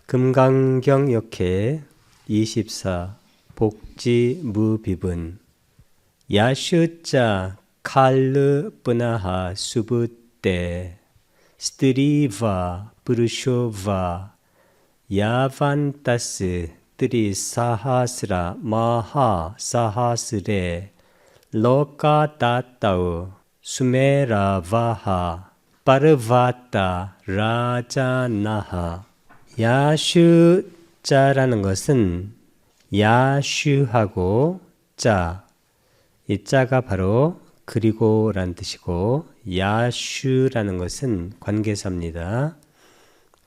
금강경역회 24 복지무비분 야슈자 칼르 뿌나하 수부떼 스트리바 브루쇼바 야반타스 트리사하스라 마하 사하스레 로카타타우 수메라바하 파르바타 라자나하. 야슈자라는 것은 야슈하고 자, 이 자가 바로 그리고 라는 뜻이고 야슈라는 것은 관계사입니다.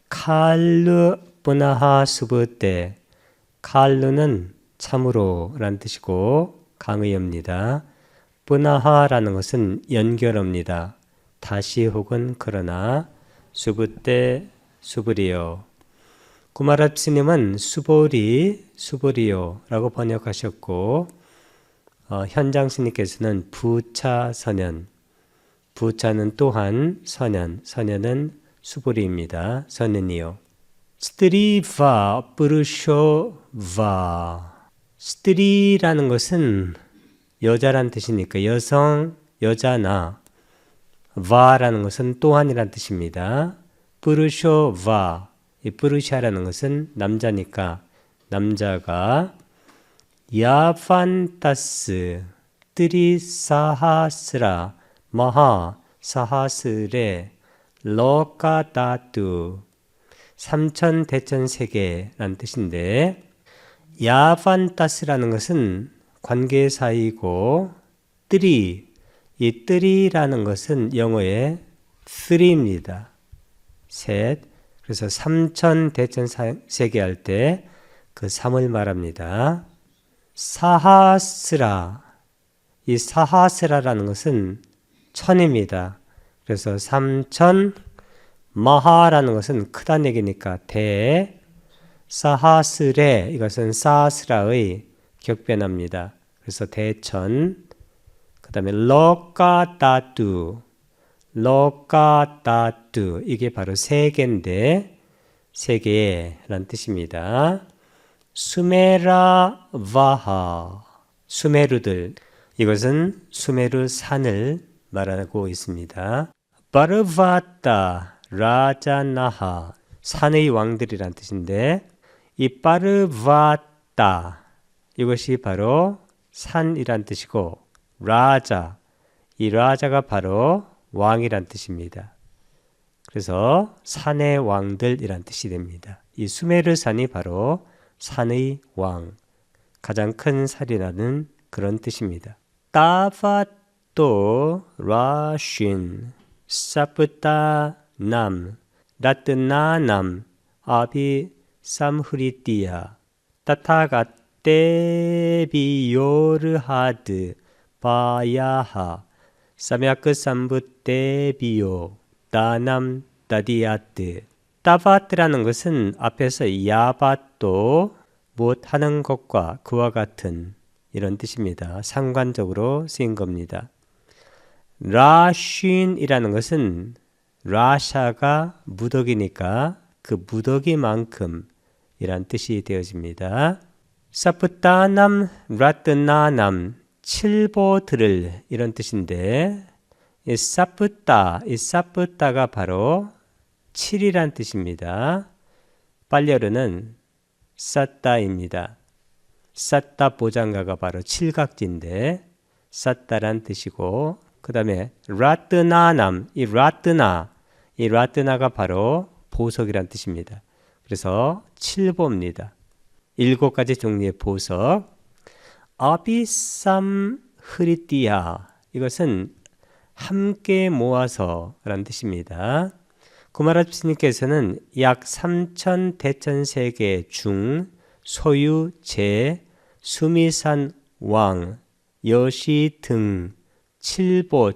칼루 뿌나하 수부떼, 칼루는 참으로 라는 뜻이고 강의어입니다. 뿌나하라는 것은 연결어입니다. 다시 혹은 그러나 수부떼 수브리요. 구마랍 스님은 수보리요 라고 번역하셨고 현장 스님께서는 부차선연, 부차는 또한 선연, 선연은 수보리입니다. 선연이요. 스트리바 브루쇼바, 스트리라는 것은 여자란 뜻이니까 여성, 여자나, 바라는 것은 또한이란 뜻입니다. 브루쇼바, 이 브루샤라는 것은 남자니까 남자가 야판타스 트리사하스라 마하 사하스레 로카다투 삼천대천세계라는 뜻인데 야판타스라는 것은 관계사이고 이 뜨리라는 것은 영어의 three입니다. 셋. 그래서 삼천대천세계 할 때 그 3을 말합니다. 사하스라, 이 사하스라라는 것은 천입니다. 그래서 삼천, 마하라는 것은 크다는 얘기니까 대, 사하스레, 이것은 사하스라의 격변합니다. 그래서 대천, 그 다음에 로카다투, 로카다투, 이게 바로 세계인데 세계라는 뜻입니다. 수메라바하, 수메르들, 이것은 수메르 산을 말하고 있습니다. 파르바타 라자나하, 산의 왕들이란 뜻인데 이 파르바타, 이것이 바로 산이란 뜻이고 라자, 이 라자가 바로 왕이란 뜻입니다. 그래서 산의 왕들이란 뜻이 됩니다. 이 수메르 산이 바로 산의 왕, 가장 큰 산이라는 그런 뜻입니다. 따바또 라신 사프타남 라트나남 아비 삼흐리띠야 타타가테비요르하드 바야하 사미아크 삼부테비요 다남 다디아트. 따바트라는 것은 앞에서 야바또 무엇하는 것과 그와 같은 이런 뜻입니다. 상관적으로 쓰인 겁니다. 라쉰이라는 것은 라샤가 무더기니까 그 무더기만큼 이란 뜻이 되어집니다. 사프타남 라트나남, 칠보들을, 이런 뜻인데 이 사프타가 바로 7이란 뜻입니다. 빨려르는 사따입니다. 사따 보장가가 바로 칠각지인데 사따란 뜻이고, 그 다음에 라트나남, 이 라트나가 바로 보석이란 뜻입니다. 그래서 칠보입니다. 7가지 종류의 보석. 아비삼 흐리띠야, 이것은 함께 모아서 라는 뜻입니다. 구마랍 스님께서는 약 3000대천세계 중 소유, 제, 수미산 왕, 여시 등 칠보,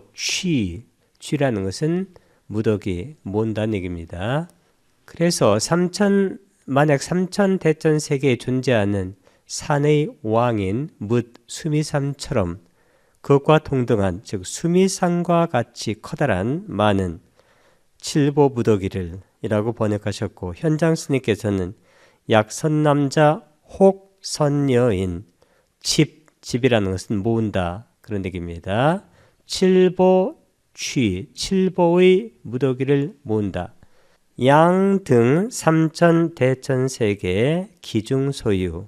취라는 것은 무더기, 몬다는 얘기입니다. 그래서 만약 3000대천세계에 존재하는 산의 왕인 뭇 수미산처럼 그것과 동등한, 즉 수미산과 같이 커다란 많은 칠보 무더기를 이라고 번역하셨고, 현장 스님께서는 약 선남자 혹 선여인. 집이라는 것은 모은다 그런 얘기입니다. 칠보 취, 칠보의 무더기를 모은다. 양 등 삼천 대천 세계 기중 소유,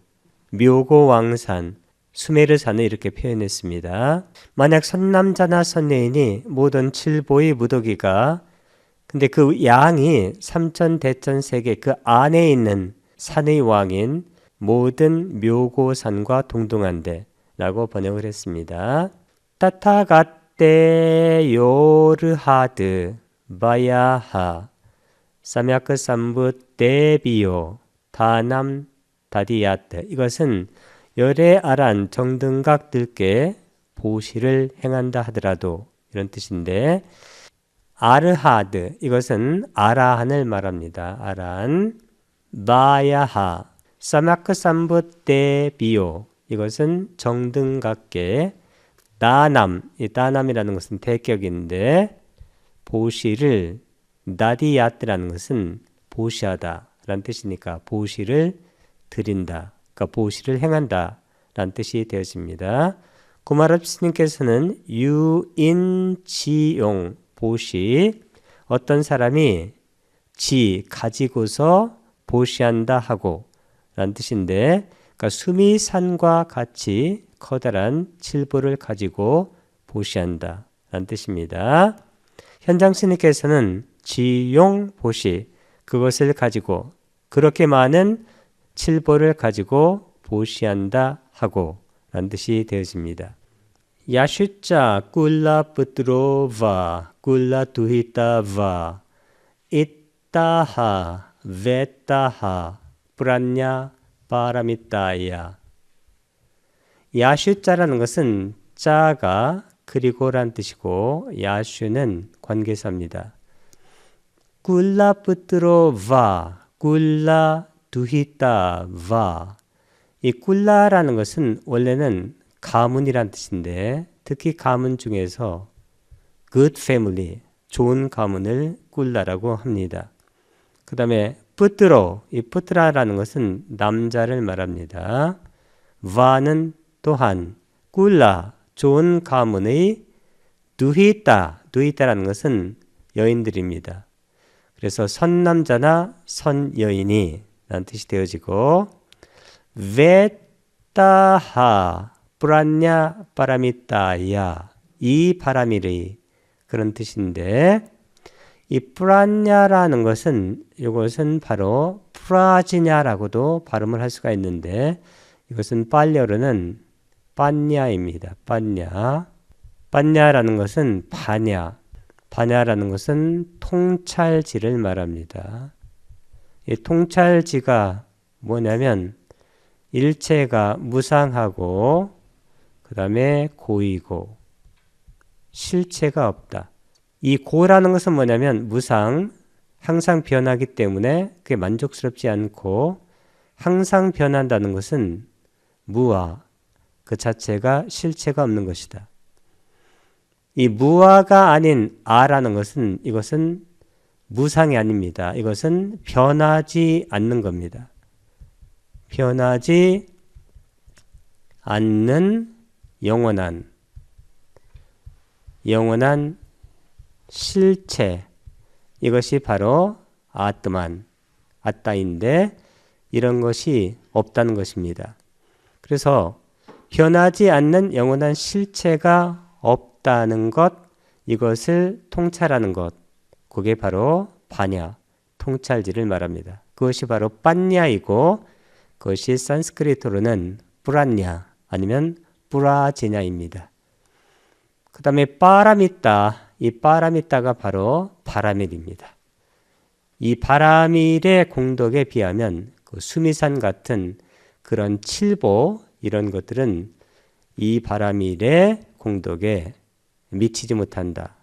묘고 왕산, 수메르산을 이렇게 표현했습니다. 만약 선남자나 선여인이 모든 칠보의 무더기가 근데 그 양이 삼천 대천 세계 그 안에 있는 산의 왕인 모든 묘고산과 동등한데 라고 번역을 했습니다. 타타가떼 요르하드 바야하 사미아크 삼부 데비오 다남 다디야트. 이것은 열의 아란 정등각들께 보시를 행한다 하더라도 이런 뜻인데, 아르하드 이것은 아라한을 말합니다. 아란. 바야하 사마크 삼부 데비오 이것은 정등각계. 다남, 이 다남이라는 것은 대격인데 보시를 나디야트라는 것은 보시하다 라는 뜻이니까 보시를 드린다, 그러니까 보시를 행한다 라는 뜻이 되어집니다. 구마랍 스님께서는 유인지용 보시, 어떤 사람이 가지고서 보시한다 하고 라는 뜻인데, 그러니까 수미산과 같이 커다란 칠보를 가지고 보시한다 라는 뜻입니다. 현장 스님께서는 지용 보시, 그것을 가지고 그렇게 많은 칠보를 가지고 보시한다 하고 라는 뜻이 되어집니다. 야슈자 꿀라 뿌트로바 꿀라 두히타바 이따하 베따하 프란냐 파라미따야. 야슈자라는 것은 자가 그리고란 뜻이고, 야슈는 관계사입니다. 꿀라 뿌트로바 꿀라 두히타바. 이 꿀라라는 것은 원래는 가문이란 뜻인데, 특히 가문 중에서 good family, 좋은 가문을 꿀라라고 합니다. 그 다음에 뿌트로, 이 뿌트라라는 것은 남자를 말합니다. 바는 또한 꿀라, 좋은 가문의 두히타라는 것은 여인들입니다. 그래서 선남자나 선여인이 라는 뜻이 되어지고, 베타하 프란냐 파라미따야, 이 바라미의 그런 뜻인데, 이 프란냐라는 것은 이것은 바로 프라지냐라고도 발음을 할 수가 있는데, 이것은 빨려르는 빤냐입니다. 빤냐라는 것은 바냐라는 것은 통찰지를 말합니다. 이 통찰지가 뭐냐면 일체가 무상하고 그 다음에 고이고 실체가 없다. 이 고라는 것은 뭐냐면 무상, 항상 변하기 때문에 그게 만족스럽지 않고, 항상 변한다는 것은 무아, 그 자체가 실체가 없는 것이다. 이 무아가 아닌 아라는 것은, 이것은 무상이 아닙니다. 이것은 변하지 않는 겁니다. 변하지 않는 영원한 실체, 이것이 바로 아따인데, 이런 것이 없다는 것입니다. 그래서 변하지 않는 영원한 실체가 없다는 것, 이것을 통찰하는 것, 그게 바로 바냐, 통찰지를 말합니다. 그것이 바로 빤냐이고, 그것이 산스크리트로는 뿌란냐 아니면 뿌라지냐입니다. 그 다음에 파라미따, 이 파라미따가 바로 바라밀입니다. 이 바라밀의 공덕에 비하면 그 수미산 같은 그런 칠보, 이런 것들은 이 바라밀의 공덕에 미치지 못한다,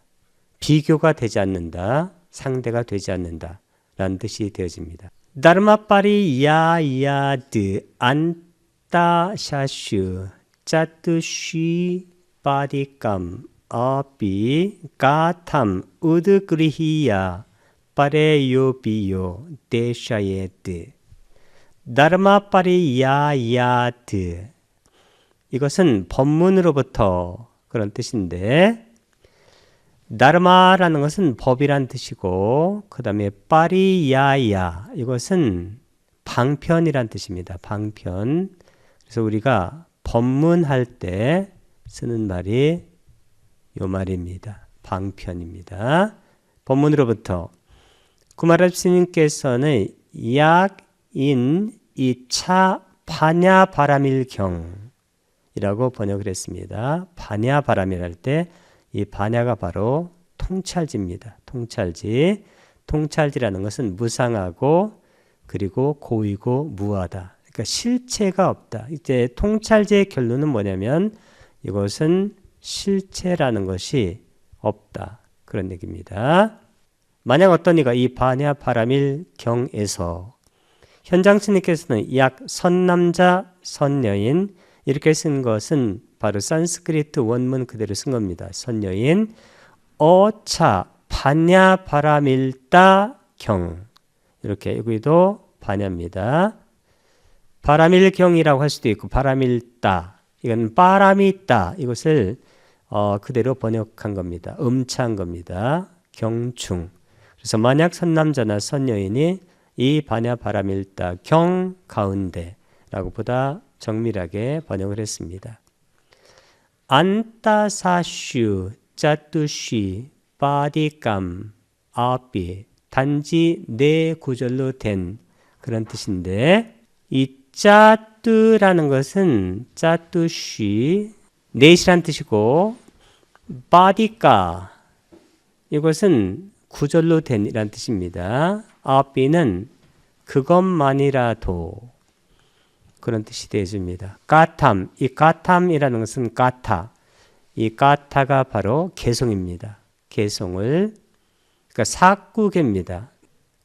비교가 되지 않는다, 상대가 되지 않는다 라는 뜻이 되어집니다. 다르마파리 야야드 안타샤슈 짜뚜쉬 파리감 아비 가탐 우드그리히야 파레요비요 데샤예드. 다르마파리야야드 이것은 법문으로부터 그런 뜻인데 다르마라는 것은 법이란 뜻이고 그 다음에 파리야야 이것은 방편이란 뜻입니다. 방편. 그래서 우리가 법문할 때 쓰는 말이 요 말입니다. 방편입니다. 법문으로부터 구마랍 스님께서는 약인 이차 반야바라밀경이라고 번역을 했습니다. 반야바람이라 할 때 이 반야가 바로 통찰지입니다. 통찰지. 통찰지라는 것은 무상하고 그리고 고이고 무하다. 그러니까 실체가 없다. 이제 통찰지의 결론은 뭐냐면 이것은 실체라는 것이 없다. 그런 얘기입니다. 만약 어떤 이가 이 반야바라밀 경에서 현장 스님께서는 약 선남자 선여인 이렇게 쓴 것은 바로 산스크리트 원문 그대로 쓴 겁니다. 선여인 어차 반야바라밀따 경 이렇게 여기도 반야입니다. 바라밀경이라고 할 수도 있고 바라밀따 이건 바람이 있다 이것을 그대로 번역한 겁니다. 음차한 겁니다. 경충. 그래서 만약 선남자나 선여인이 이 반야바라밀따 경 가운데라고 보다 정밀하게 번역을 했습니다. 안타사슈 짜뚜시 바디감 아비 단지 네 구절로 된 그런 뜻인데 이 짜뚜라는 것은 짜뚜시 넷이란 뜻이고 바디까 이것은 구절로 된 이란 뜻입니다. 아비는 그것만이라도 그런 뜻이 되어줍니다. 까탐, 이 까탐이라는 것은 까타. 이 까타가 바로 개송입니다. 개송을, 그러니까 사구개입니다.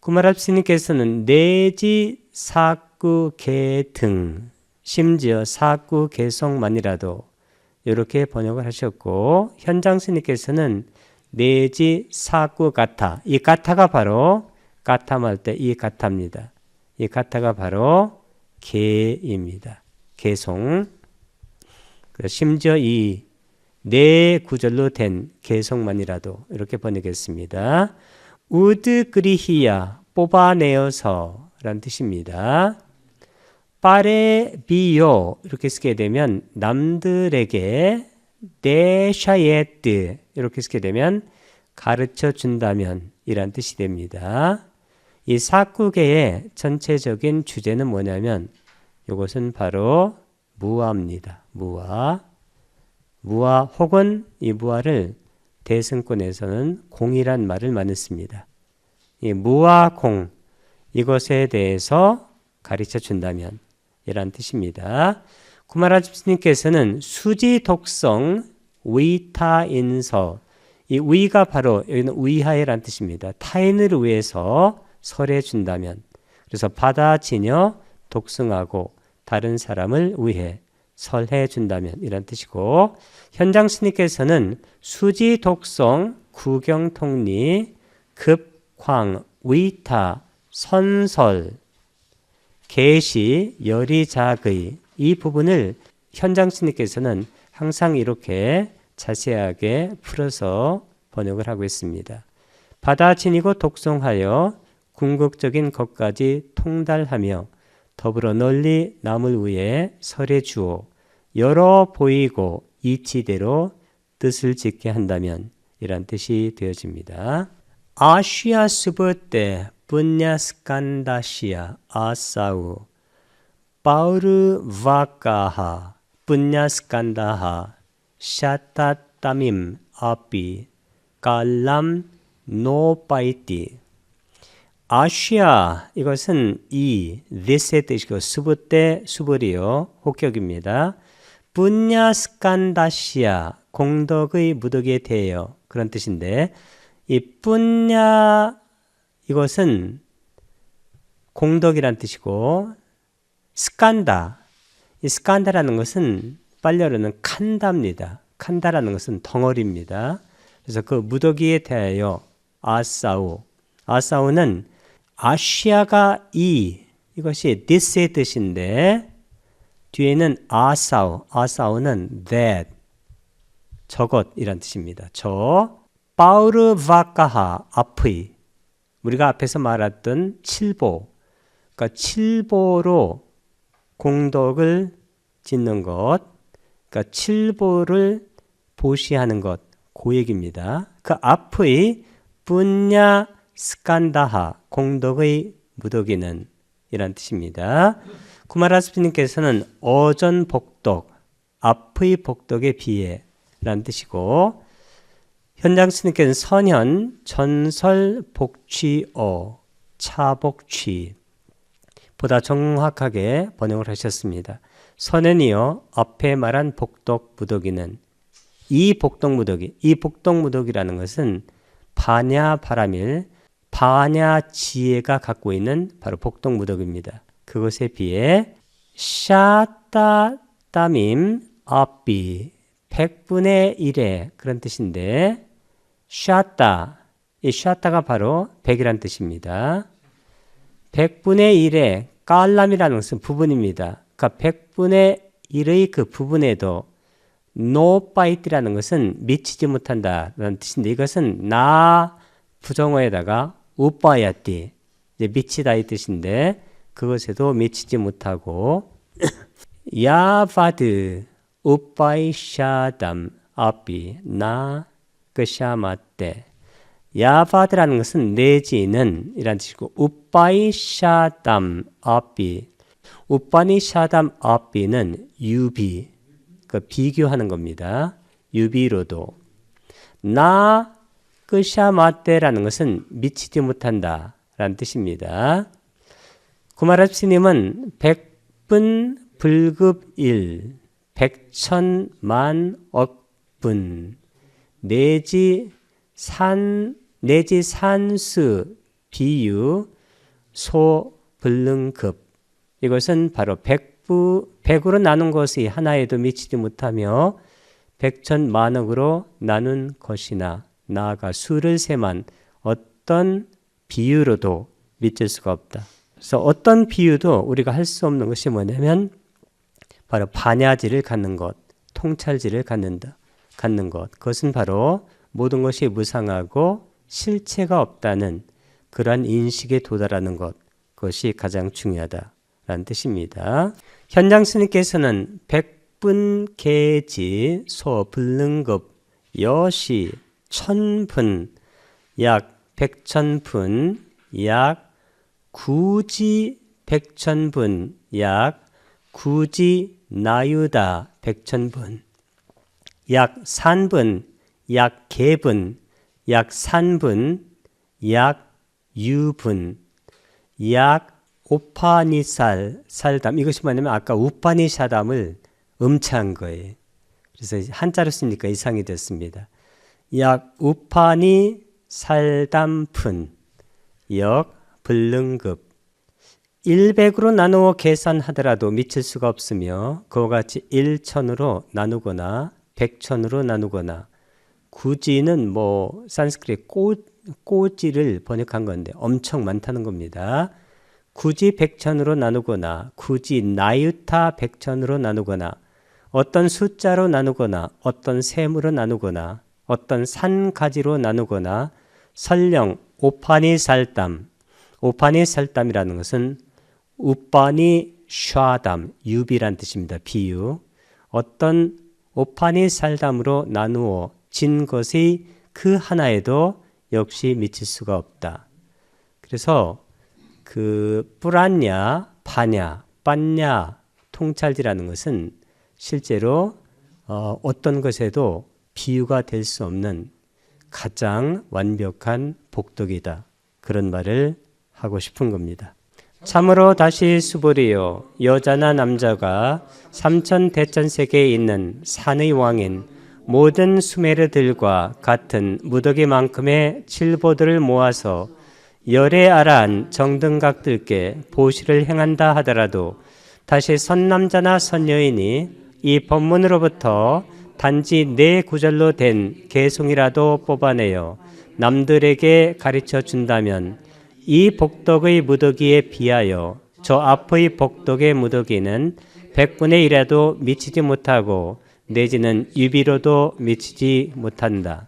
구마랍 스님께서는 내지 사구개 등, 심지어 사구개송만이라도 이렇게 번역을 하셨고, 현장 스님께서는 내지 사구가타, 이 가타가 바로 가탐할 때 이 가타입니다. 이 가타가 바로 개입니다. 개송. 심지어 이 네 구절로 된 개송만이라도 이렇게 번역했습니다. 우드그리히야 뽑아내어서 라는 뜻입니다. 빠레비요 이렇게 쓰게 되면 남들에게 데샤예뜨 이렇게 쓰게 되면 가르쳐 준다면 이란 뜻이 됩니다. 이 사구계의 전체적인 주제는 뭐냐면 이것은 바로 무아입니다. 무아 혹은 이 무아를 대승권에서는 공이란 말을 많이 씁니다. 이 무아 공 이것에 대해서 가르쳐 준다면 이란 뜻입니다. 구마라집 스님께서는 수지 독성 위타인서 이 위가 바로 여기는 위하여란 뜻입니다. 타인을 위해서 설해 준다면 그래서 받아지녀 독승하고 다른 사람을 위해 설해 준다면 이란 뜻이고 현장 스님께서는 수지 독성 구경통리 급광 위타 선설 계시 열이작의 이 부분을 현장 스님께서는 항상 이렇게 자세하게 풀어서 번역을 하고 있습니다. 받아지니고 독송하여 궁극적인 것까지 통달하며 더불어 널리 남을 위해 설해 주어 열어 보이고 이치대로 뜻을 짓게 한다면 이란 뜻이 되어집니다. 아시아 스버때 분야스칸다시아 아사우 파우르 바카하 분야스칸다하 샤타타밈 아피 칼람 노파이티 아시아 이것은 이 this의 뜻이고 수부때 수불이요 혹격입니다. 분야스칸다시아 공덕의 무덕에 대하여 그런 뜻인데 이 분야 이것은 공덕이란 뜻이고 스칸다 이 스칸다라는 것은 빨려르는 칸다입니다. 칸다라는 것은 덩어리입니다. 그래서 그 무더기에 대하여 아사우는 아시아가 이 이것이 this의 뜻인데 뒤에는 아사우는 that, 저것이란 뜻입니다. 바우르바카하 앞의, 우리가 앞에서 말했던 칠보, 그러니까 칠보로 공덕을 짓는 것, 그러니까 칠보를 보시하는 것, 그 얘기입니다. 그 앞의 분야 스칸다하, 공덕의 무더기는 이란 뜻입니다. 구마라스피님께서는 어전 복덕, 앞의 복덕에 비해 라는 뜻이고, 현장 스님께서는 선현, 전설 복취어, 차복취 보다 정확하게 번역을 하셨습니다. 선현이요, 앞에 말한 복덕 무더기는 이 복덕 무더기라는 것은 반야 바라밀, 반야 지혜가 갖고 있는 바로 복덕 무더기입니다. 그것에 비해 샤따따밈 앞비 100분의 1의 그런 뜻인데, 이 샤따가 바로 100이란 뜻입니다. 100분의 1의 깔람이라는 것은 부분입니다. 그러니까 100분의 1의 그 부분에도 노바이트라는 것은 미치지 못한다라는 뜻인데, 이것은 나 부정어에다가 우빠야띠, 미치다 이 뜻인데, 그것에도 미치지 못하고 야바드 우빠이샤담 아비 나 그샤마떼, 야바드라는 것은 내지는 이란 뜻이고, 우빠이샤담 아비, 우빠니샤담 아비는 유비, 그 비교하는 겁니다. 유비로도. 나 그샤마떼라는 것은 미치지 못한다 라는 뜻입니다. 구마라스님은 100분 불급 1, 100천만 억분 내지 산수 비유 소불능급, 이것은 바로 100으로 나눈 것이 하나에도 미치지 못하며 100천만억으로 나눈 것이나 나아가 수를 세만 어떤 비유로도 미칠 수가 없다. 그래서 어떤 비유도 우리가 할 수 없는 것이 뭐냐면 바로 반야지를 갖는 것, 통찰지를 갖는 것. 그것은 바로 모든 것이 무상하고 실체가 없다는 그러한 인식에 도달하는 것, 그것이 가장 중요하다라는 뜻입니다. 현장 스님께서는 100분 계지 소불능급 여시 1000분 약 100,000분 약 구지 100,000분 약 구지 나유다 100,000분 약 산분 약 개분 약 산분 약 유분 약 오파니살 살담, 이것이 뭐냐면 아까 우파니샤담을 음차한 거예요. 그래서 한자로 쓰니까 이상이 됐습니다. 약 우파니 살담푼 역 불능급 100으로 나누어 계산하더라도 미칠 수가 없으며, 그와 같이 1천으로 나누거나 100천으로 나누거나, 구지는 산스크릿 꼬지를 번역한 건데 엄청 많다는 겁니다. 굳이 100천으로 나누거나 굳이 나유타 100천으로 나누거나 어떤 숫자로 나누거나 어떤 셈으로 나누거나 어떤 산가지로 나누거나 설령 오파니 살담이라는 것은 우파니 샤담, 유비란 뜻입니다. 비유. 어떤 오파니 살담으로 나누어 진 것이 그 하나에도 역시 미칠 수가 없다. 그래서 그 뿌란냐, 파냐, 빤냐, 통찰지라는 것은 실제로 어떤 것에도 비유가 될 수 없는 가장 완벽한 복덕이다. 그런 말을 하고 싶은 겁니다. 참으로 다시 수보리요, 여자나 남자가 삼천대천세계에 있는 산의 왕인 모든 수메르들과 같은 무더기만큼의 칠보들을 모아서 열에 아라한 정등각들께 보시를 행한다 하더라도 다시 선남자나 선여인이 이 법문으로부터 단지 네 구절로 된 개송이라도 뽑아내어 남들에게 가르쳐 준다면 이 복덕의 무더기에 비하여 저 앞의 복덕의 무더기는 100분의 1에도 미치지 못하고 내지는 유비로도 미치지 못한다.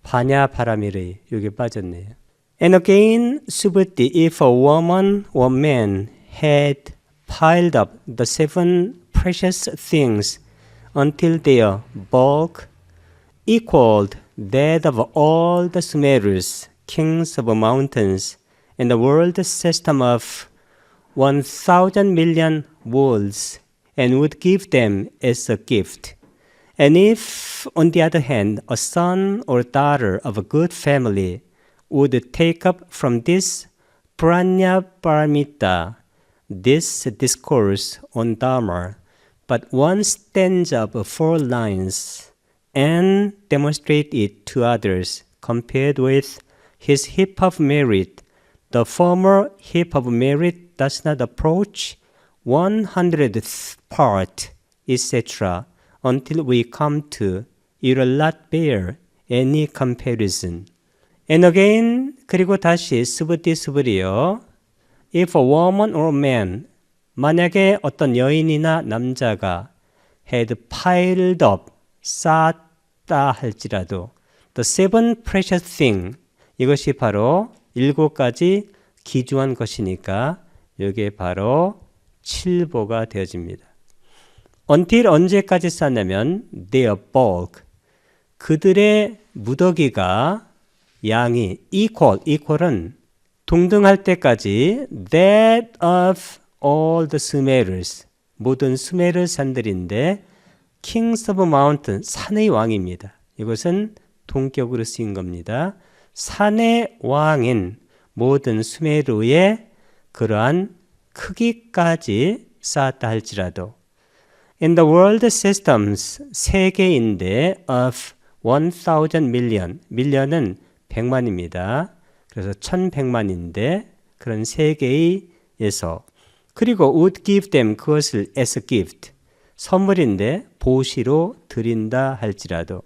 반야 바라밀의 여기 빠졌네요. And again, Subhuti, if a woman or man had piled up the 7 precious things until their bulk equaled that of all the Sumerus, kings of mountains, and the world system of 1,000 million worlds, and would give them as a gift. And if, on the other hand, a son or daughter of a good family would take up from this Prajnaparamita, this discourse on Dharma, but one stanza of 4 lines, and demonstrate it to others, compared with his heap of merit, the former heap of merit does not approach 100th part, etc., until we come to it will not bear any comparison. And again, 그리고 다시 스부티 스부리요. If a woman or man, 만약에 어떤 여인이나 남자가 had piled up, 쌓았다 할지라도 the 7 precious thing, 이것이 바로 7가지 기주한 것이니까 이게 바로 칠보가 되어집니다. until 언제까지 쌓냐면 their bulk, 그들의 무더기가 양이 equal은 동등할 때까지 that of all the Sumerus, 모든 수메르 산들인데 kings of mountain, 산의 왕입니다. 이것은 동격으로 쓰인 겁니다. 산의 왕인 모든 수메르의 그러한 크기까지 쌓았다 할지라도 in the world systems, 세계인데 of 1,000 million, million은 100만입니다. 그래서 1,100만인데 그런 세계에서 그리고 would give them, 그것을 as a gift, 선물인데 보시로 드린다 할지라도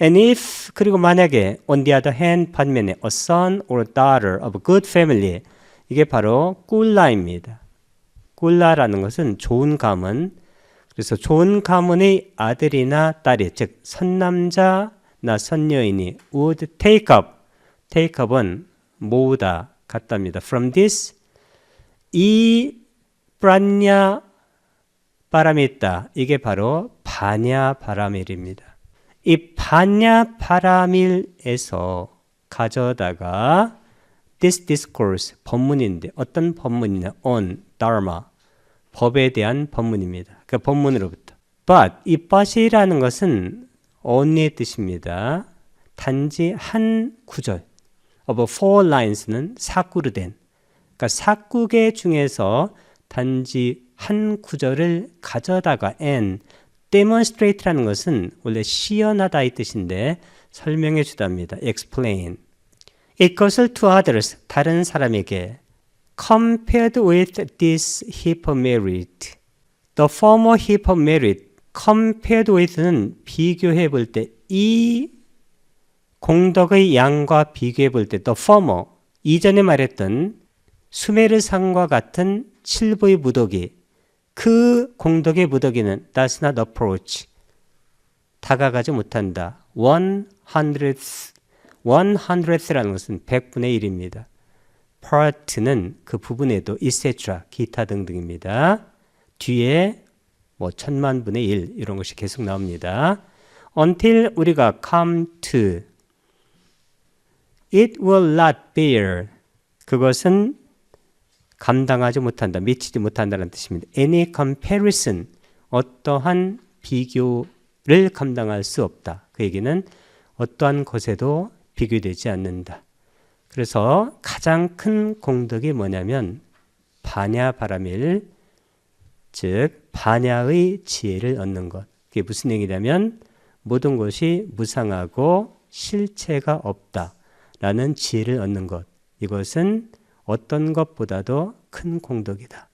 and if, 그리고 만약에 on the other hand, 반면에 a son or daughter of a good family, 이게 바로 꿀라입니다. 꿀라라는 것은 좋은 가문, 그래서 좋은 가문의 아들이나 딸이, 즉 선남자나 선여인이 would take up은 모으다 같답니다. from this, 이 프란냐 바라밀다, 이게 바로 바냐 바라밀입니다. 이 바냐 바라밀에서 가져다가 this discourse, 법문인데 어떤 법문이냐, on dharma, 법에 대한 법문입니다. 그 법문으로부터. but, 이 but이라는 것은 only의 뜻입니다. 단지 한 구절, of 4 lines는 사구로 된, 그러니까 사구개 중에서 단지 한 구절을 가져다가 and demonstrate라는 것은 원래 시연하다 이 뜻인데 설명해 주답니다. explain. 이것을 to others, 다른 사람에게 compared with this heap of merit. The former heap of merit, compared with는 비교해 볼 때 이 공덕의 양과 비교해 볼 때 the former, 이전에 말했던 수메르산과 같은 칠보의 무더기, 그 공덕의 무더기는 does not approach, 다가가지 못한다. 100th라는 것은 100분의 1입니다. part는 그 부분에도 etc. 기타 등등입니다. 뒤에 뭐 1000만분의 1 이런 것이 계속 나옵니다. until 우리가 come to it will not bear, 그것은 감당하지 못한다, 미치지 못한다는 뜻입니다. any comparison, 어떠한 비교를 감당할 수 없다. 그 얘기는 어떠한 것에도 비교되지 않는다. 그래서 가장 큰 공덕이 뭐냐면 바냐 바라밀, 즉 바냐의 지혜를 얻는 것. 그게 무슨 얘기냐면 모든 것이 무상하고 실체가 없다라는 지혜를 얻는 것. 이것은 어떤 것보다도 큰 공덕이다.